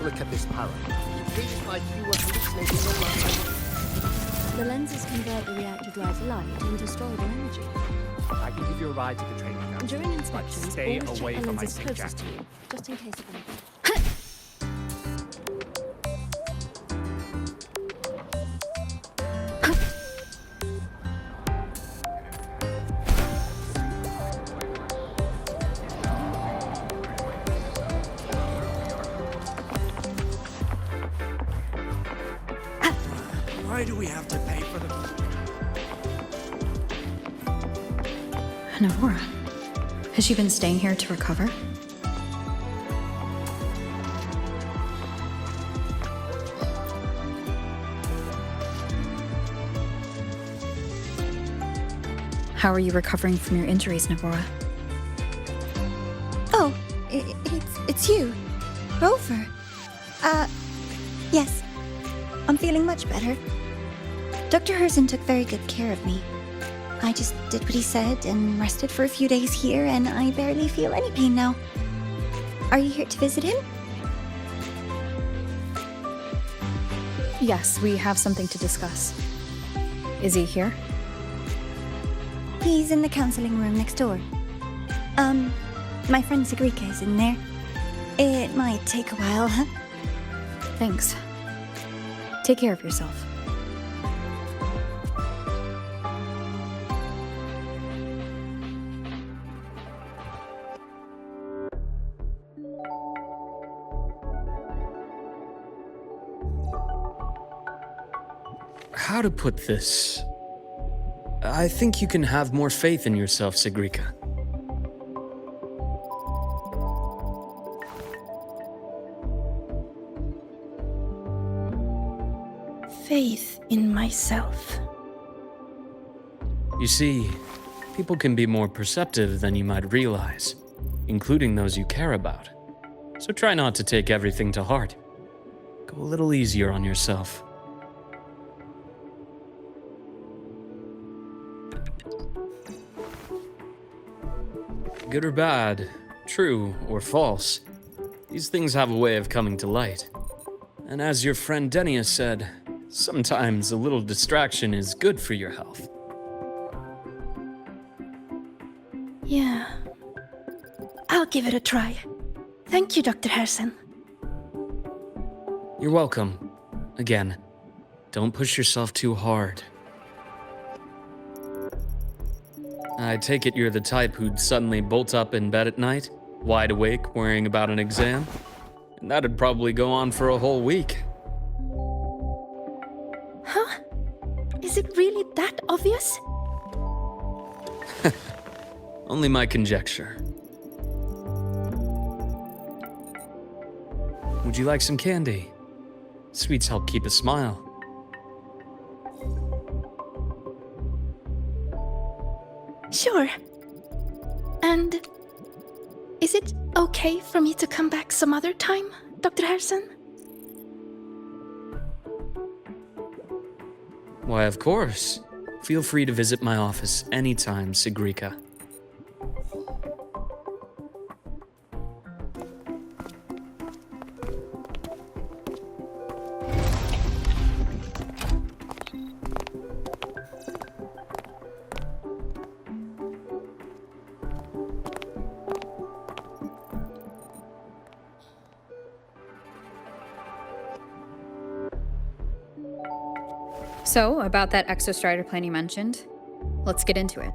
look at this parrot. It feels like you were hallucinating all last night. The lenses convert the reactor drive's light into storable energy. I can give you a ride to the training ground. During inspections, stay always away check the from my lenses sick closest jack. to you, just in case of anything. Why do we have to pay for them? Navora, has she been staying here to recover? How are you recovering from your injuries, Navora? Oh, it's you, Rover. Yes. I'm feeling much better. Dr. Herzen took very good care of me. I just did what he said and rested for a few days here, and I barely feel any pain now. Are you here to visit him? Yes, we have something to discuss. Is he here? He's in the counseling room next door. My friend Sigrika is in there. It might take a while. Thanks. Take care of yourself. How to put this? I think you can have more faith in yourself, Sigrika. Faith in myself. You see, people can be more perceptive than you might realize, including those you care about. So try not to take everything to heart. Go a little easier on yourself. Good or bad, true or false, these things have a way of coming to light. And as your friend Denia said, sometimes a little distraction is good for your health. Yeah. I'll give it a try. Thank you, Dr. Herzen. You're welcome. Again, don't push yourself too hard. I take it you're the type who'd suddenly bolt up in bed at night, wide awake, worrying about an exam? And that'd probably go on for a whole week. Huh? Is it really that obvious? Only my conjecture. Would you like some candy? Sweets help keep a smile. Sure. And is it okay for me to come back some other time, Dr. Herzen? Why, of course. Feel free to visit my office anytime, Sigrika. So, about that exostrider plan you mentioned, let's get into it.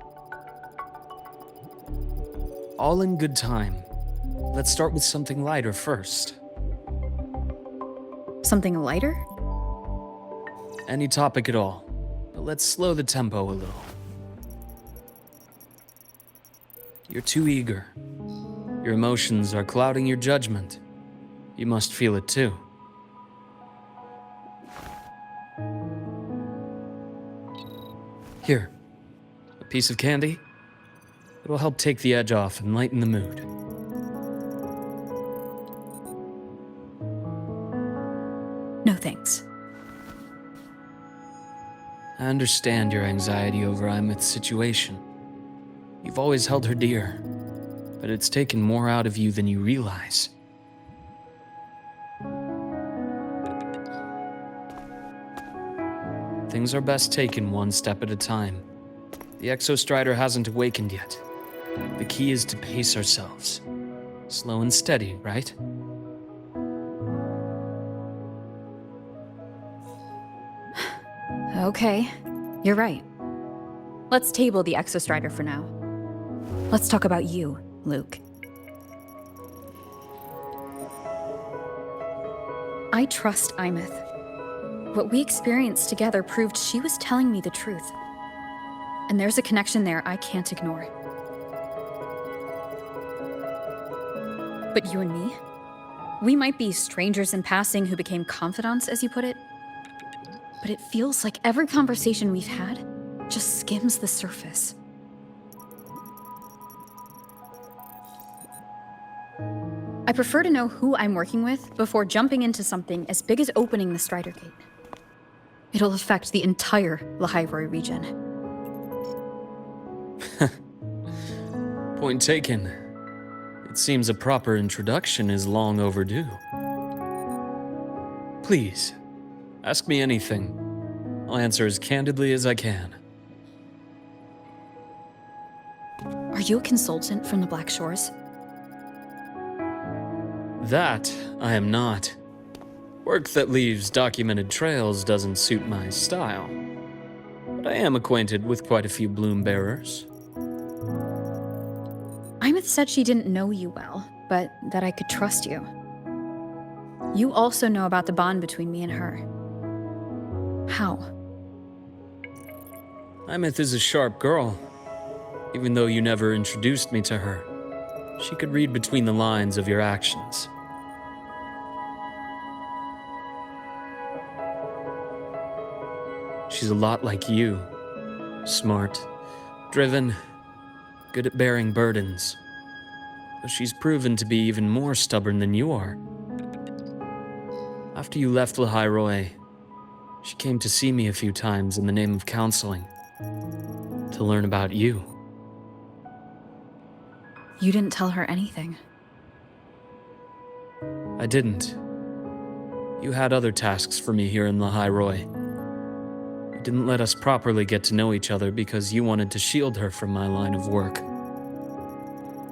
All in good time. Let's start with something lighter first. Something lighter? Any topic at all, but let's slow the tempo a little. You're too eager. Your emotions are clouding your judgment. You must feel it too. Here, a piece of candy. It'll help take the edge off and lighten the mood. No thanks. I understand your anxiety over Imith's situation. You've always held her dear, but it's taken more out of you than you realize. Things are best taken one step at a time. The Exostrider hasn't awakened yet. The key is to pace ourselves. Slow and steady, right? Okay, you're right. Let's table the Exostrider for now. Let's talk about you, Luuk. I trust Imeth. What we experienced together proved she was telling me the truth. And there's a connection there I can't ignore. But you and me? We might be strangers in passing who became confidants, as you put it. But it feels like every conversation we've had just skims the surface. I prefer to know who I'm working with before jumping into something as big as opening the Strider Gate. It'll affect the entire Lahairoi region. Point taken. It seems a proper introduction is long overdue. Please, ask me anything. I'll answer as candidly as I can. Are you a consultant from the Black Shores? That I am not. Work that leaves documented trails doesn't suit my style. But I am acquainted with quite a few bloom bearers. Imeth said she didn't know you well, but that I could trust you. You also know about the bond between me and her. How? Imeth is a sharp girl. Even though you never introduced me to her, she could read between the lines of your actions. She's a lot like you. Smart, driven, good at bearing burdens. Though she's proven to be even more stubborn than you are. After you left Lahairoi, she came to see me a few times in the name of counseling. To learn about you. You didn't tell her anything. I didn't. You had other tasks for me here in Lahairoi. You didn't let us properly get to know each other because you wanted to shield her from my line of work.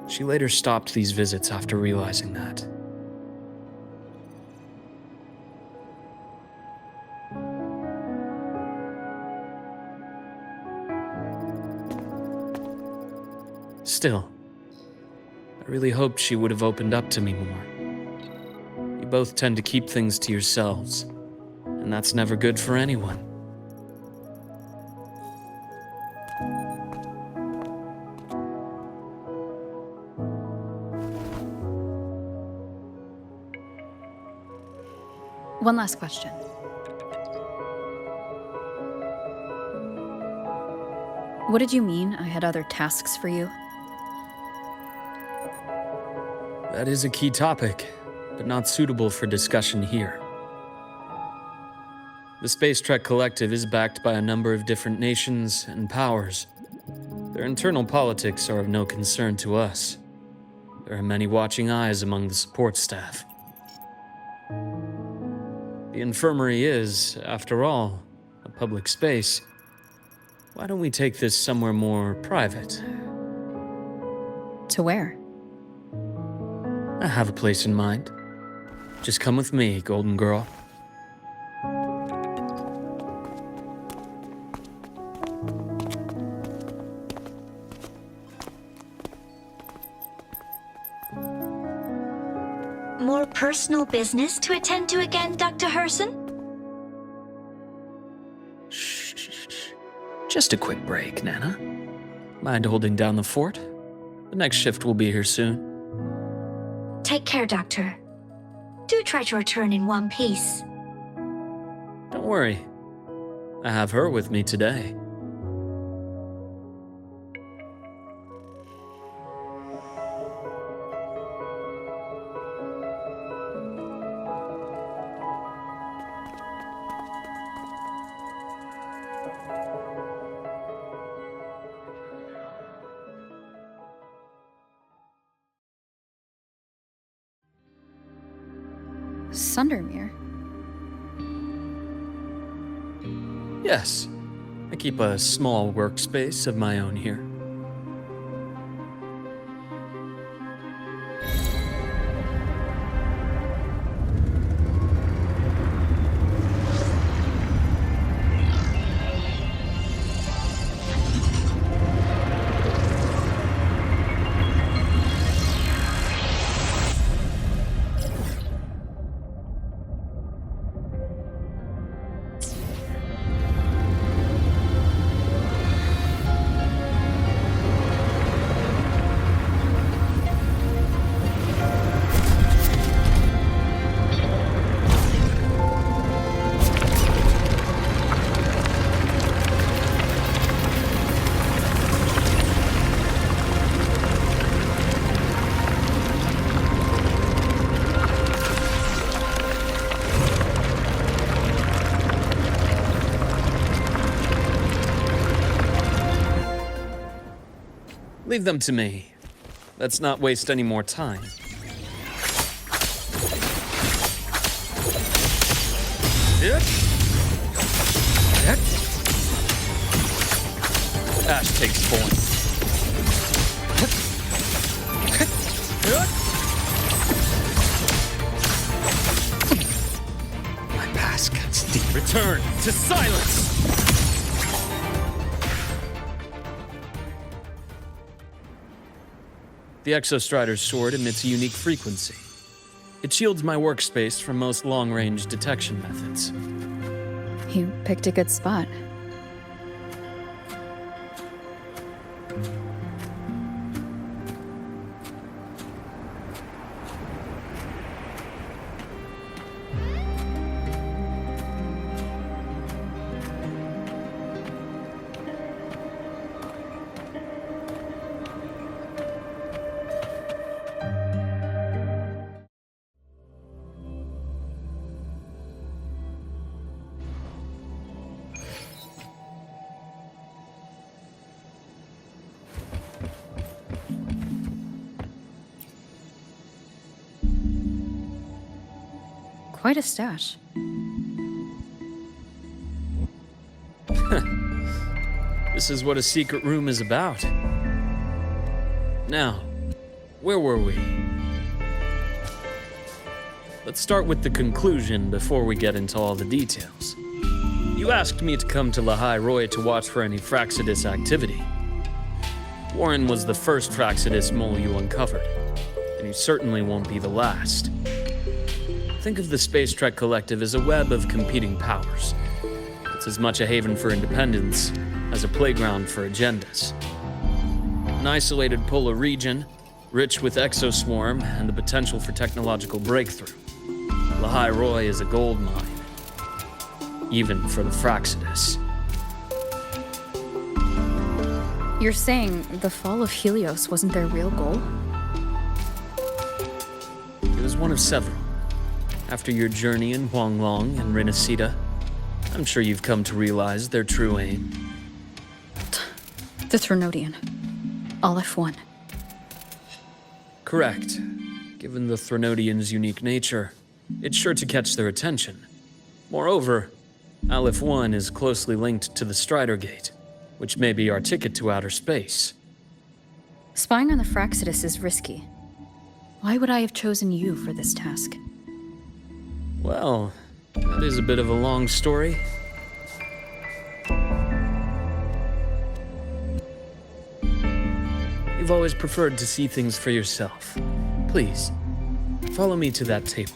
She later stopped these visits after realizing that. Still, I really hoped she would have opened up to me more. You both tend to keep things to yourselves, and that's never good for anyone. One last question. What did you mean I had other tasks for you? That is a key topic, but not suitable for discussion here. The Space Trek Collective is backed by a number of different nations and powers. Their internal politics are of no concern to us. There are many watching eyes among the support staff. The infirmary is, after all, a public space. Why don't we take this somewhere more private? To where? I have a place in mind. Just come with me, Golden Girl. More personal business to attend to again, Dr. Herson? Shh. Just a quick break, Nana. Mind holding down the fort? The next shift will be here soon. Take care, Doctor. Do try to return in one piece. Don't worry. I have her with me today. Sundermere? Yes, I keep a small workspace of my own here. Leave them to me. Let's not waste any more time. Ash takes point. My past cuts deep. Return to silence! The Exostrider's sword emits a unique frequency. It shields my workspace from most long-range detection methods. You picked a good spot. Quite a stash. This is what a secret room is about. Now, where were we? Let's start with the conclusion before we get into all the details. You asked me to come to Lahai Roy to watch for any Fraxidus activity. Warren was the first Fraxidus mole you uncovered, and he certainly won't be the last. Think of the Space Trek Collective as a web of competing powers. It's as much a haven for independence as a playground for agendas. An isolated polar region, rich with exoswarm and the potential for technological breakthrough. Lahai Roy is a gold mine, even for the Fraxidus. You're saying the fall of Helios wasn't their real goal? It was one of several. After your journey in Huanglong and Renacida, I'm sure you've come to realize their true aim. The Trinodian. Aleph 1. Correct. Given the Trinodian's unique nature, it's sure to catch their attention. Moreover, Aleph 1 is closely linked to the Strider Gate, which may be our ticket to outer space. Spying on the Fraxidus is risky. Why would I have chosen you for this task? Well, that is a bit of a long story. You've always preferred to see things for yourself. Please, follow me to that table.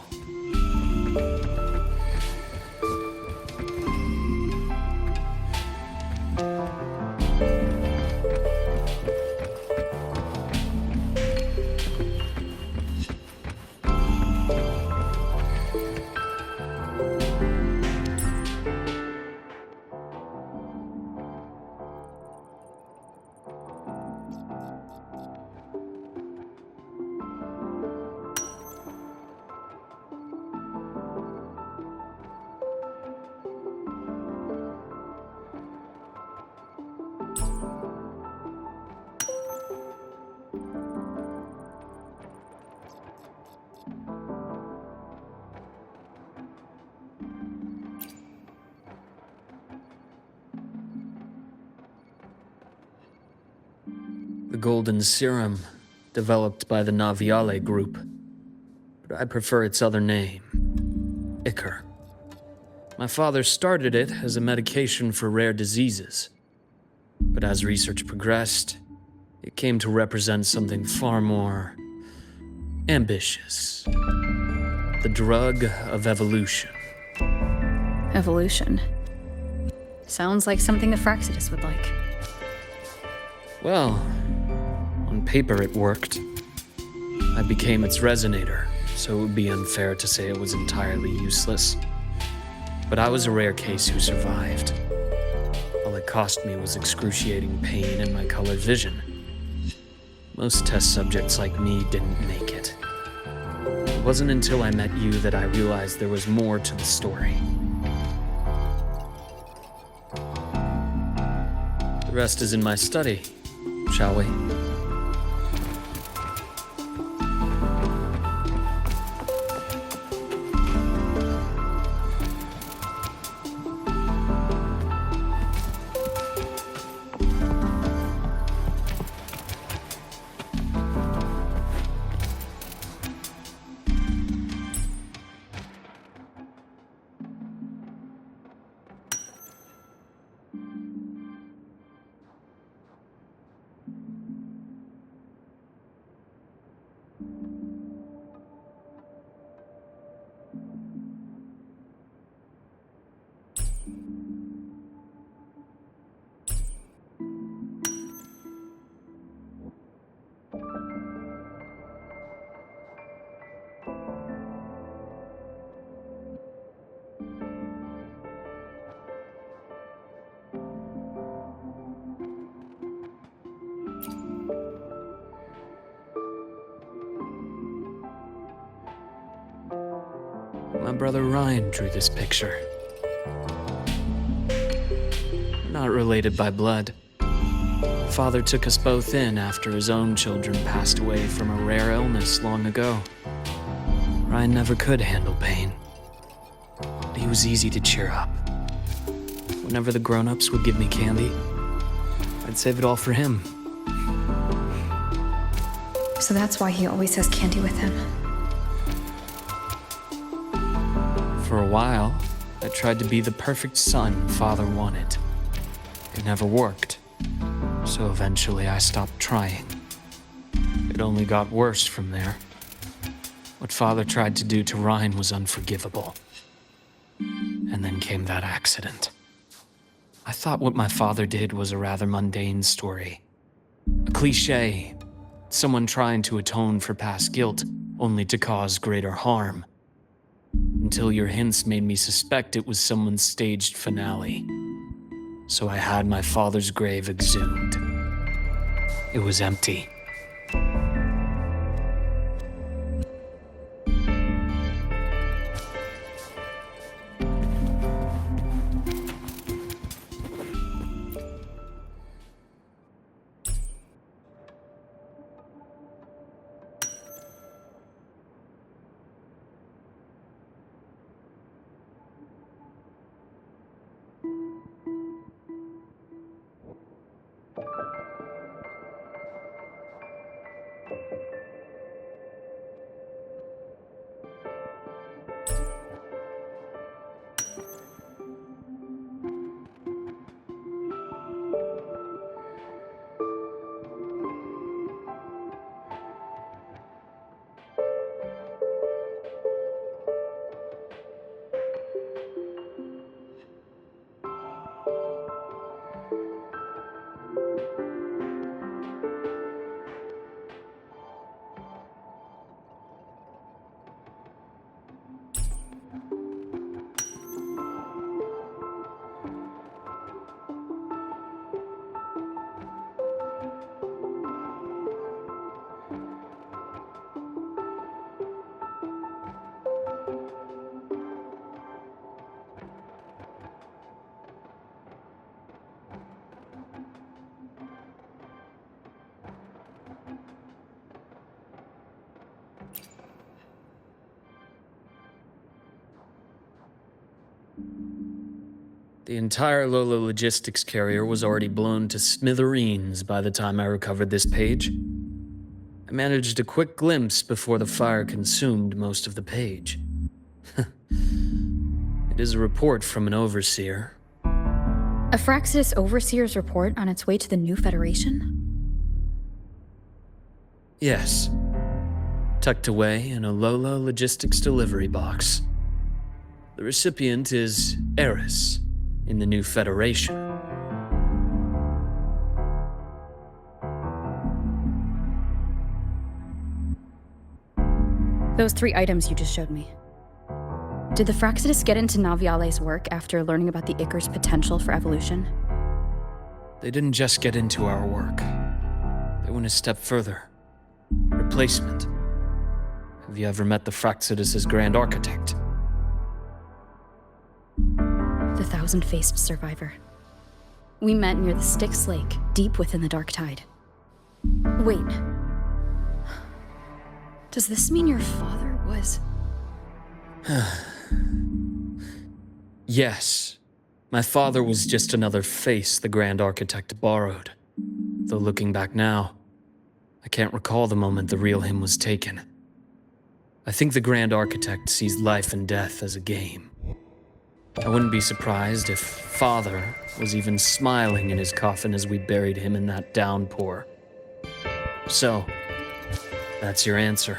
The golden serum, developed by the Naviale group. But I prefer its other name, Ichor. My father started it as a medication for rare diseases. But as research progressed, it came to represent something far more ambitious. The drug of evolution. Evolution. Sounds like something a Fraxidus would like. Well, on paper it worked. I became its resonator, so it would be unfair to say it was entirely useless. But I was a rare case who survived. All it cost me was excruciating pain and my colored vision. Most test subjects like me didn't make it. It wasn't until I met you that I realized there was more to the story. The rest is in my study, shall we? My brother Ryan drew this picture. Not related by blood. Father took us both in after his own children passed away from a rare illness long ago. Ryan never could handle pain. But he was easy to cheer up. Whenever the grown-ups would give me candy, I'd save it all for him. So that's why he always has candy with him. For a while, I tried to be the perfect son Father wanted. It never worked, so eventually I stopped trying. It only got worse from there. What Father tried to do to Ryan was unforgivable. And then came that accident. I thought what my father did was a rather mundane story. A cliché. Someone trying to atone for past guilt, only to cause greater harm. Until your hints made me suspect it was someone's staged finale. So I had my father's grave exhumed. It was empty. The entire Lola logistics carrier was already blown to smithereens by the time I recovered this page. I managed a quick glimpse before the fire consumed most of the page. It is a report from an overseer. A Fraxidus Overseer's report on its way to the new Federation? Yes. Tucked away in a Lola logistics delivery box. The recipient is Eris in the new Federation. Those 3 items you just showed me. Did the Fraxidus get into Naviale's work after learning about the Icar's potential for evolution? They didn't just get into our work. They went a step further. Replacement. Have you ever met the Fraxidus' Grand Architect? The thousand-faced survivor. We met near the Styx Lake, deep within the Dark Tide. Wait. Does this mean your father was... Yes. My father was just another face the Grand Architect borrowed. Though looking back now, I can't recall the moment the real him was taken. I think the Grand Architect sees life and death as a game. I wouldn't be surprised if Father was even smiling in his coffin as we buried him in that downpour. So, that's your answer.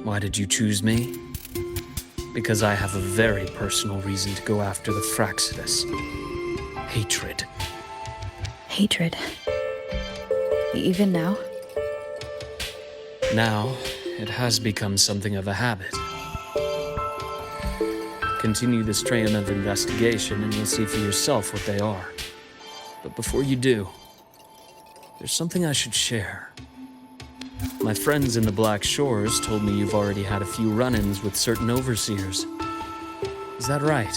Why did you choose me? Because I have a very personal reason to go after the Fraxidus. Hatred. Hatred. Even now? Now, it has become something of a habit. Continue this train of investigation and you'll see for yourself what they are. But before you do, there's something I should share. My friends in the Black Shores told me you've already had a few run-ins with certain overseers. Is that right?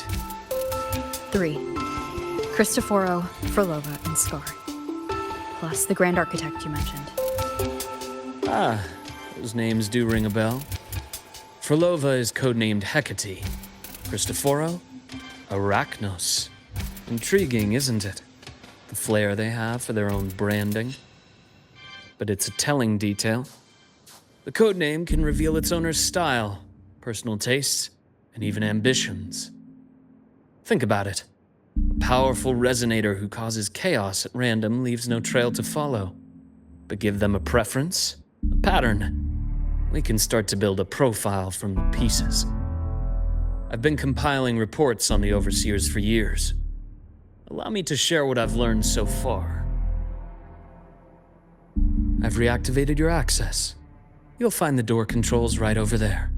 3. Cristoforo, Frolova, and Scar. Plus the Grand Architect you mentioned. Ah, those names do ring a bell. Frolova is codenamed Hecate. Cristoforo? Arachnos. Intriguing, isn't it? The flair they have for their own branding. But it's a telling detail. The codename can reveal its owner's style, personal tastes, and even ambitions. Think about it. A powerful resonator who causes chaos at random leaves no trail to follow. But give them a preference, a pattern. We can start to build a profile from the pieces. I've been compiling reports on the Overseers for years. Allow me to share what I've learned so far. I've reactivated your access. You'll find the door controls right over there.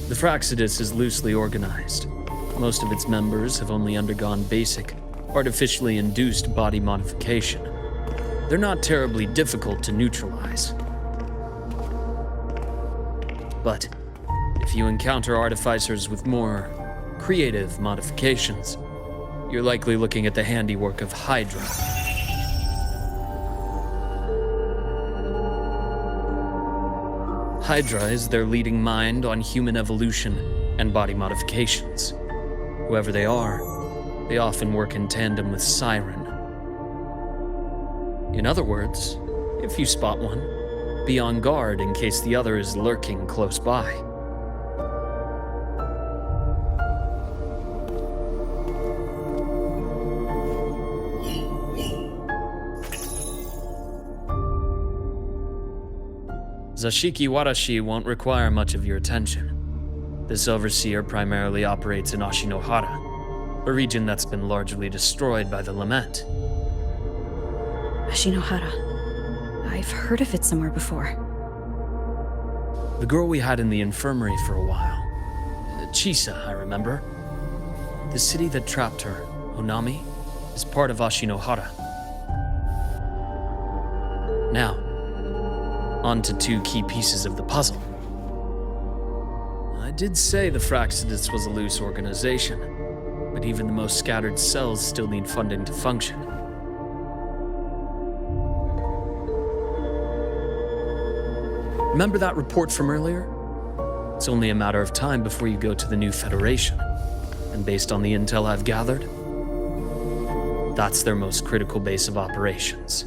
The Fraxidus is loosely organized. Most of its members have only undergone basic, artificially induced body modification. They're not terribly difficult to neutralize. But if you encounter artificers with more creative modifications, you're likely looking at the handiwork of Hydra. Hydra is their leading mind on human evolution and body modifications. Whoever they are, they often work in tandem with Siren. In other words, if you spot one, be on guard in case the other is lurking close by. Zashiki Warashi won't require much of your attention. This overseer primarily operates in Ashinohara, a region that's been largely destroyed by the Lament. Ashinohara. I've heard of it somewhere before. The girl we had in the infirmary for a while. Chisa, I remember. The city that trapped her, Onami, is part of Ashinohara. Now, on to 2 key pieces of the puzzle. I did say the Fraxidus was a loose organization, but even the most scattered cells still need funding to function. Remember that report from earlier? It's only a matter of time before you go to the new Federation. And based on the intel I've gathered, that's their most critical base of operations.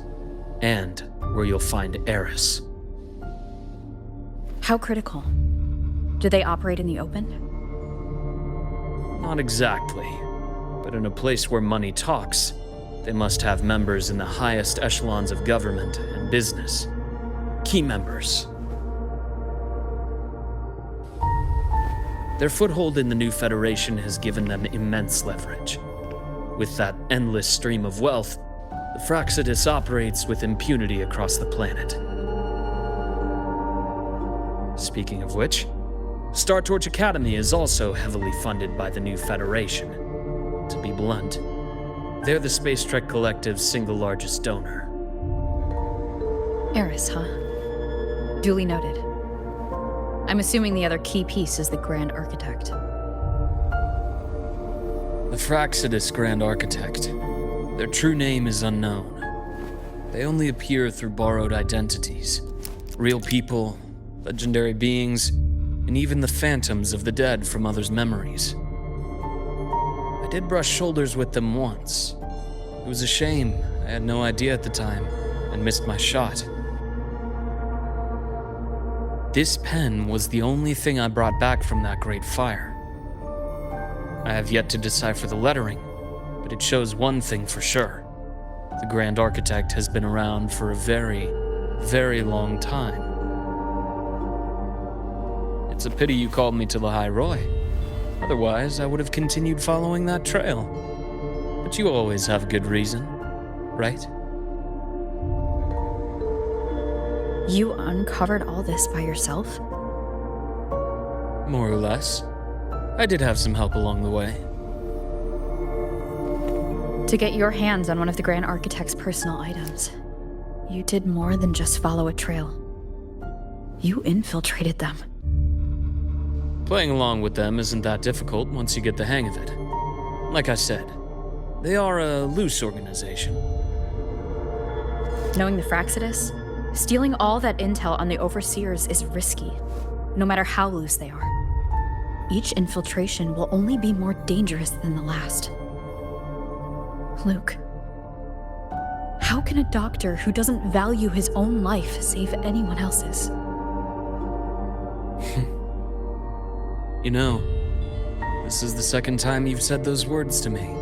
And where you'll find Eris. How critical? Do they operate in the open? Not exactly. But in a place where money talks, they must have members in the highest echelons of government and business. Key members. Their foothold in the new Federation has given them immense leverage. With that endless stream of wealth, the Fraxidus operates with impunity across the planet. Speaking of which, Star Torch Academy is also heavily funded by the new Federation. To be blunt, they're the Space Trek Collective's single largest donor. Eris, huh? Duly noted. I'm assuming the other key piece is the Grand Architect. The Fraxidus Grand Architect. Their true name is unknown. They only appear through borrowed identities. Real people, legendary beings, and even the phantoms of the dead from others' memories. I did brush shoulders with them once. It was a shame. I had no idea at the time, and missed my shot. This pen was the only thing I brought back from that great fire. I have yet to decipher the lettering, but it shows one thing for sure. The Grand Architect has been around for a very, very long time. It's a pity you called me to the High Roy. Otherwise, I would have continued following that trail. But you always have good reason, right? You uncovered all this by yourself? More or less. I did have some help along the way. To get your hands on one of the Grand Architect's personal items, you did more than just follow a trail. You infiltrated them. Playing along with them isn't that difficult once you get the hang of it. Like I said, they are a loose organization. Knowing the Fraxidus, stealing all that intel on the Overseers is risky, no matter how loose they are. Each infiltration will only be more dangerous than the last. Luuk, how can a doctor who doesn't value his own life save anyone else's? You know, this is the second time you've said those words to me.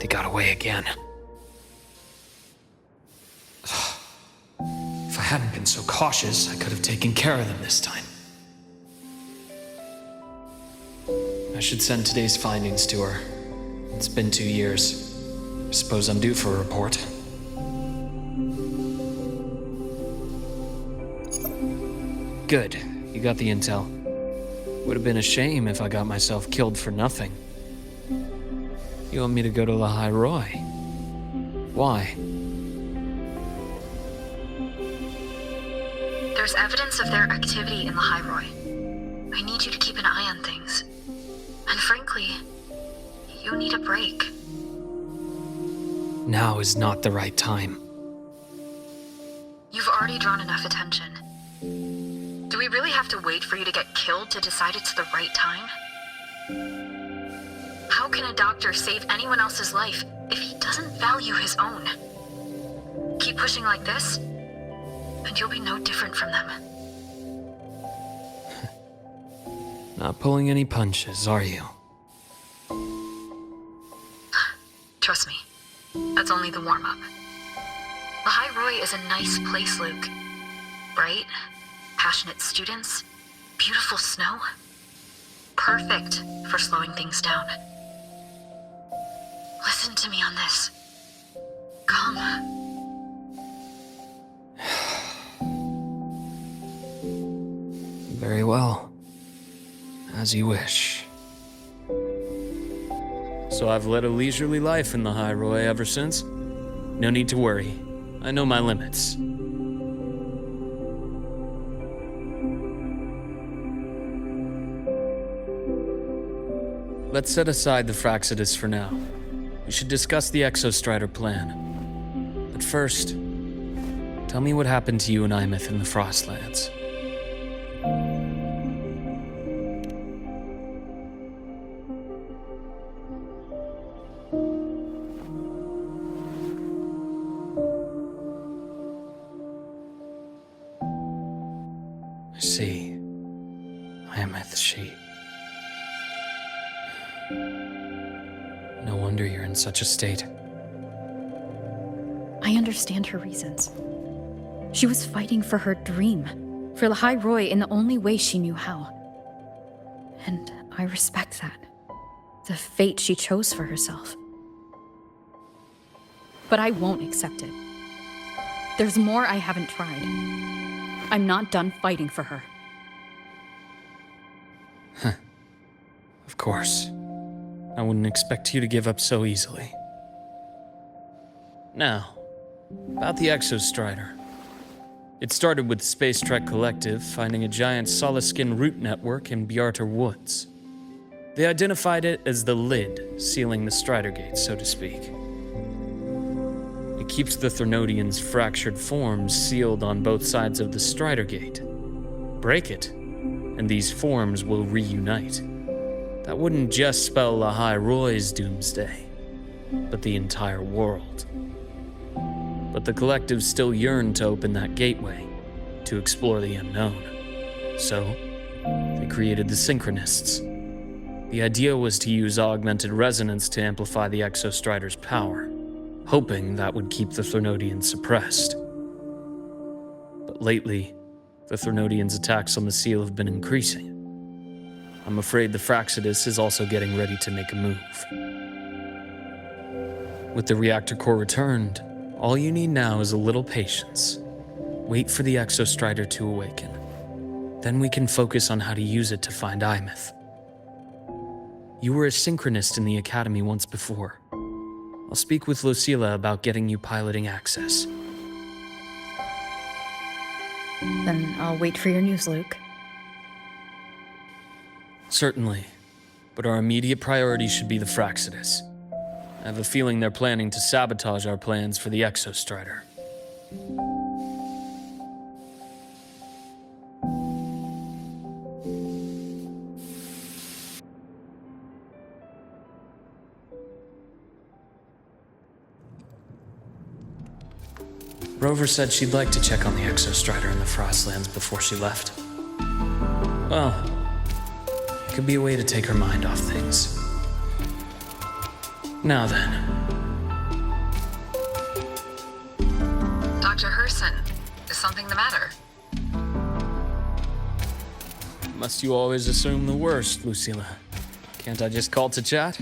They got away again. If I hadn't been so cautious, I could have taken care of them this time. I should send today's findings to her. It's been 2 years. I suppose I'm due for a report. Good. You got the intel. Would have been a shame if I got myself killed for nothing. You want me to go to the High Roy? Why? There's evidence of their activity in the High Roy. I need you to keep an eye on things. And frankly, you need a break. Now is not the right time. You've already drawn enough attention. Do we really have to wait for you to get killed to decide it's the right time? How can a doctor save anyone else's life if he doesn't value his own? Keep pushing like this, and you'll be no different from them. Not pulling any punches, are you? Trust me, that's only the warm-up. The High Roy is a nice place, Luuk. Bright, passionate students, beautiful snow. Perfect for slowing things down. Listen to me on this. Come. Very well. As you wish. So I've led a leisurely life in the High Roy ever since. No need to worry. I know my limits. Let's set aside the Fraxidus for now. We should discuss the Exostrider plan. But first, tell me what happened to you and Imeth in the Frostlands. I see. Imeth, she... No wonder you're in such a state. I understand her reasons. She was fighting for her dream, for the High Roy in the only way she knew how. And I respect that. The fate she chose for herself. But I won't accept it. There's more I haven't tried. I'm not done fighting for her. Of course. I wouldn't expect you to give up so easily. Now, about the Exostrider. It started with the Space Trek Collective finding a giant solid-skin root network in Bjartar Woods. They identified it as the lid, sealing the Strider Gate, so to speak. It keeps the Threnodians' fractured forms sealed on both sides of the Strider Gate. Break it, and these forms will reunite. That wouldn't just spell the High Roy's doomsday, but the entire world. But the Collective still yearned to open that gateway, to explore the unknown. So, they created the Synchronists. The idea was to use augmented resonance to amplify the Exostrider's power, hoping that would keep the Threnodians suppressed. But lately, the Threnodians' attacks on the seal have been increasing. I'm afraid the Fraxidus is also getting ready to make a move. With the reactor core returned, all you need now is a little patience. Wait for the Exostrider to awaken. Then we can focus on how to use it to find Imeth. You were a synchronist in the Academy once before. I'll speak with Lucilla about getting you piloting access. Then I'll wait for your news, Luuk. Certainly, but our immediate priority should be the Fraxidus. I have a feeling they're planning to sabotage our plans for the Exostrider. Rover said she'd like to check on the Exostrider in the Frostlands before she left. Well, it could be a way to take her mind off things. Now then. Dr. Herson, is something the matter? Must you always assume the worst, Lucilla? Can't I just call to chat?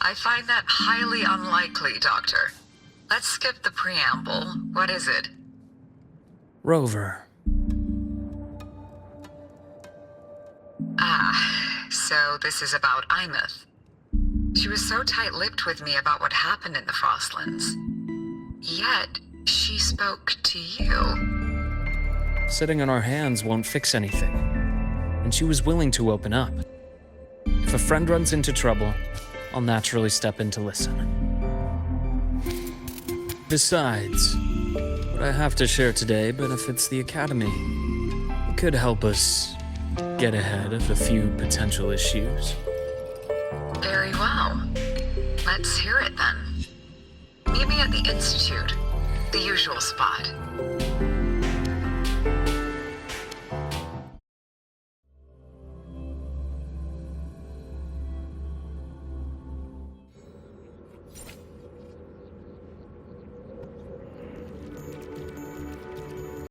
I find that highly unlikely, Doctor. Let's skip the preamble. What is it? Rover. So this is about Imeth. She was so tight-lipped with me about what happened in the Frostlands. Yet, she spoke to you. Sitting on our hands won't fix anything. And she was willing to open up. If a friend runs into trouble, I'll naturally step in to listen. Besides, what I have to share today benefits the Academy. It could help us get ahead of a few potential issues. Very well. Let's hear it then. Meet me at the Institute, the usual spot.